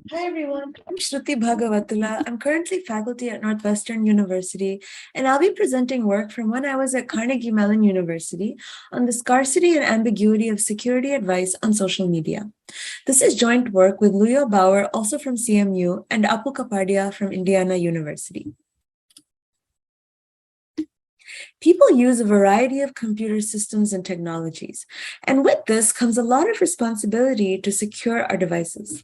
Hi everyone, I'm Sruti Bhagavatula. I'm currently faculty at Northwestern University, and I'll be presenting work from when I was at Carnegie Mellon University on the scarcity and ambiguity of security advice on social media. This is joint work with Lujo Bauer, also from CMU, and Kapadia from Indiana University. People use a variety of computer systems and technologies, and with this comes a lot of responsibility to secure our devices.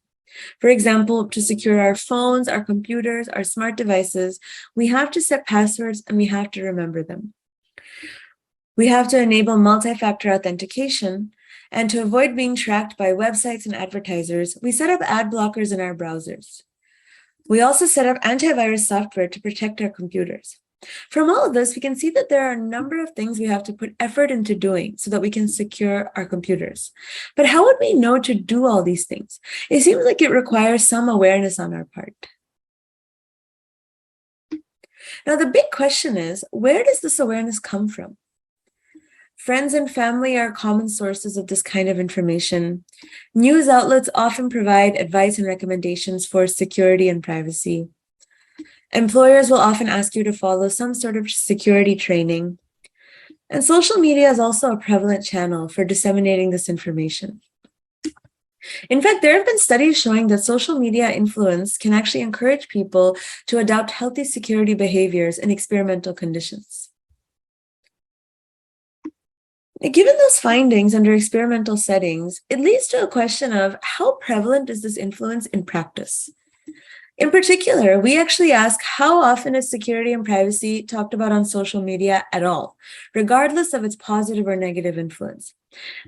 For example, to secure our phones, our computers, our smart devices, we have to set passwords and we have to remember them. We have to enable multi-factor authentication, and to avoid being tracked by websites and advertisers, we set up ad blockers in our browsers. We also set up antivirus software to protect our computers. From all of this, we can see that there are a number of things we have to put effort into doing so that we can secure our computers. But how would we know to do all these things? It seems like it requires some awareness on our part. Now, the big question is, where does this awareness come from? Friends and family are common sources of this kind of information. News outlets often provide advice and recommendations for security and privacy. Employers will often ask you to follow some sort of security training. And social media is also a prevalent channel for disseminating this information. In fact, there have been studies showing that social media influence can actually encourage people to adopt healthy security behaviors in experimental conditions. Given those findings under experimental settings, it leads to a question of how prevalent is this influence in practice? In particular, we actually ask how often is security and privacy talked about on social media at all, regardless of its positive or negative influence.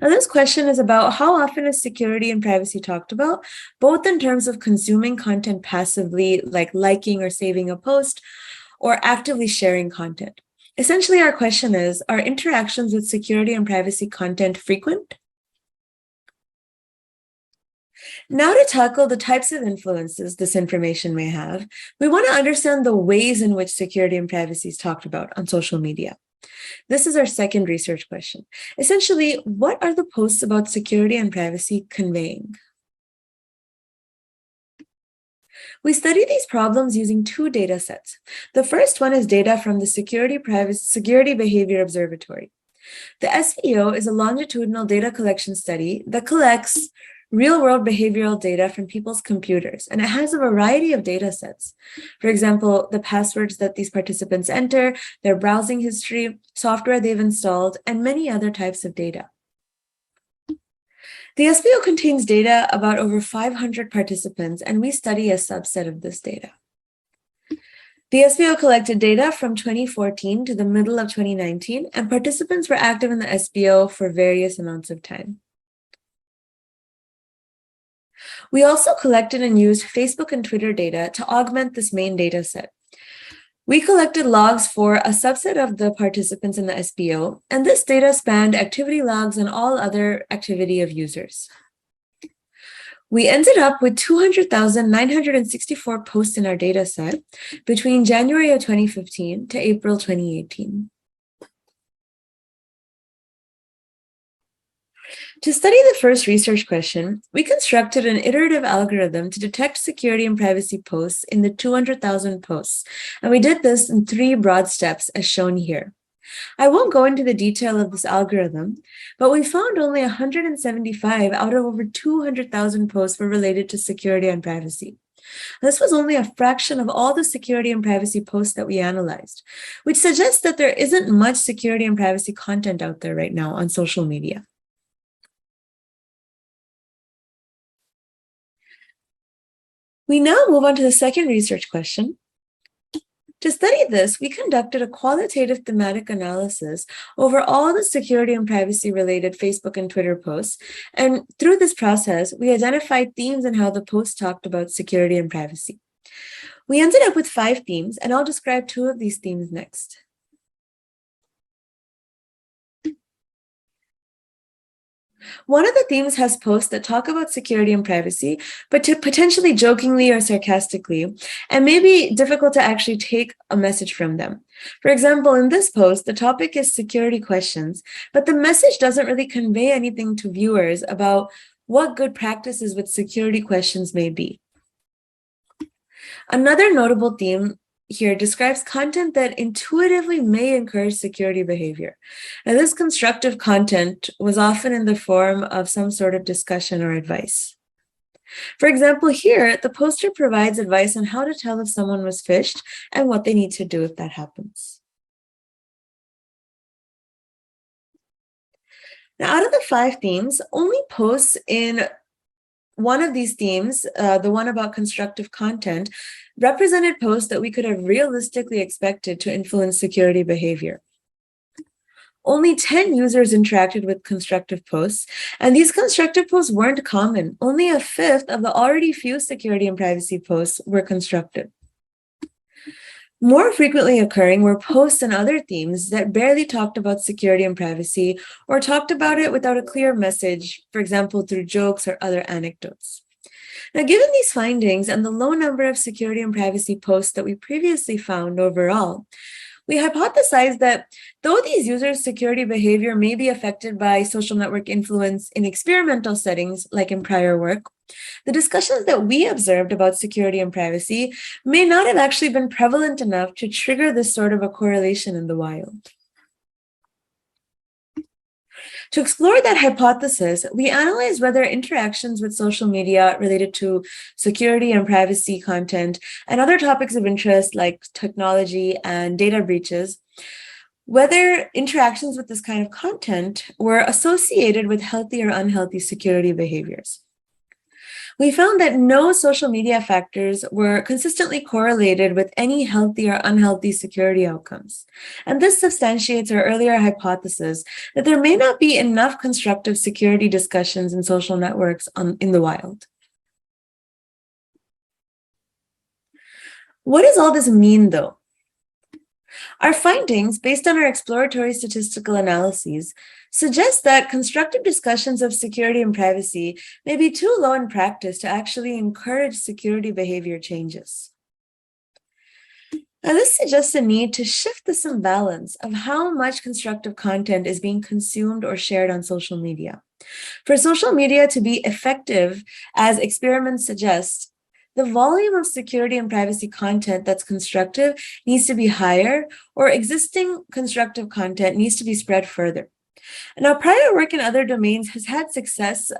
Now, this question is about how often is security and privacy talked about, both in terms of consuming content passively, like liking or saving a post, or actively sharing content. Essentially, our question is, are interactions with security and privacy content frequent? Now, to tackle the types of influences this information may have, we want to understand the ways in which security and privacy is talked about on social media. This is our second research question. Essentially, what are the posts about security and privacy conveying? We study these problems using two data sets. The first one is data from the Security Behavior Observatory. The SBO is a longitudinal data collection study that collects real-world behavioral data from people's computers, and it has a variety of data sets. For example, the passwords that these participants enter, their browsing history, software they've installed, and many other types of data. The SBO contains data about over 500 participants, and we study a subset of this data. The SBO collected data from 2014 to the middle of 2019, and participants were active in the SBO for various amounts of time. We also collected and used Facebook and Twitter data to augment this main data set. We collected logs for a subset of the participants in the SBO, and this data spanned activity logs and all other activity of users. We ended up with 200,964 posts in our data set between January of 2015 to April 2018. To study the first research question, we constructed an iterative algorithm to detect security and privacy posts in the 200,000 posts, and we did this in 3 broad steps as shown here. I won't go into the detail of this algorithm, but we found only 175 out of over 200,000 posts were related to security and privacy. This was only a fraction of all the security and privacy posts that we analyzed, which suggests that there isn't much security and privacy content out there right now on social media. We now move on to the second research question. To study this, we conducted a qualitative thematic analysis over all the security and privacy related Facebook and Twitter posts. And through this process, we identified themes in how the posts talked about security and privacy. We ended up with 5 themes, and I'll describe 2 of these themes next. One of the themes has posts that talk about security and privacy, but potentially jokingly or sarcastically, and may be difficult to actually take a message from them. For example, in this post, the topic is security questions, but the message doesn't really convey anything to viewers about what good practices with security questions may be. Another notable theme here describes content that intuitively may encourage security behavior. Now, this constructive content was often in the form of some sort of discussion or advice. For example, here, the poster provides advice on how to tell if someone was phished and what they need to do if that happens. Now, out of the 5 themes, only posts in one of these themes, the one about constructive content, represented posts that we could have realistically expected to influence security behavior. Only 10 users interacted with constructive posts, and these constructive posts weren't common. Only a fifth of the already few security and privacy posts were constructive. More frequently occurring were posts and other themes that barely talked about security and privacy or talked about it without a clear message, for example, through jokes or other anecdotes. Now, given these findings and the low number of security and privacy posts that we previously found overall, we hypothesized that though these users' security behavior may be affected by social network influence in experimental settings, like in prior work, the discussions that we observed about security and privacy may not have actually been prevalent enough to trigger this sort of a correlation in the wild. To explore that hypothesis, we analyzed whether interactions with social media related to security and privacy content and other topics of interest like technology and data breaches, whether interactions with this kind of content were associated with healthy or unhealthy security behaviors. We found that no social media factors were consistently correlated with any healthy or unhealthy security outcomes. And this substantiates our earlier hypothesis that there may not be enough constructive security discussions in social networks in the wild. What does all this mean, though? Our findings, based on our exploratory statistical analyses, suggest that constructive discussions of security and privacy may be too low in practice to actually encourage security behavior changes. Now, this suggests a need to shift this imbalance of how much constructive content is being consumed or shared on social media. For social media to be effective, as experiments suggest, the volume of security and privacy content that's constructive needs to be higher, or existing constructive content needs to be spread further. Now, prior work in other domains has had success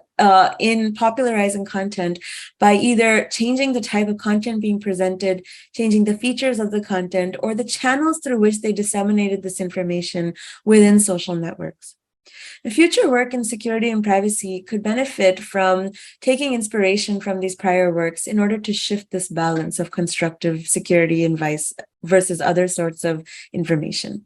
in popularizing content by either changing the type of content being presented, changing the features of the content, or the channels through which they disseminated this information within social networks. The future work in security and privacy could benefit from taking inspiration from these prior works in order to shift this balance of constructive security advice versus other sorts of information.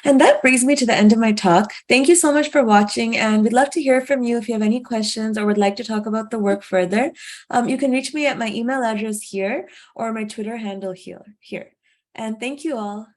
And that brings me to the end of my talk. Thank you so much for watching, and we'd love to hear from you if you have any questions or would like to talk about the work further. You can reach me at my email address here or my Twitter handle here. And thank you all.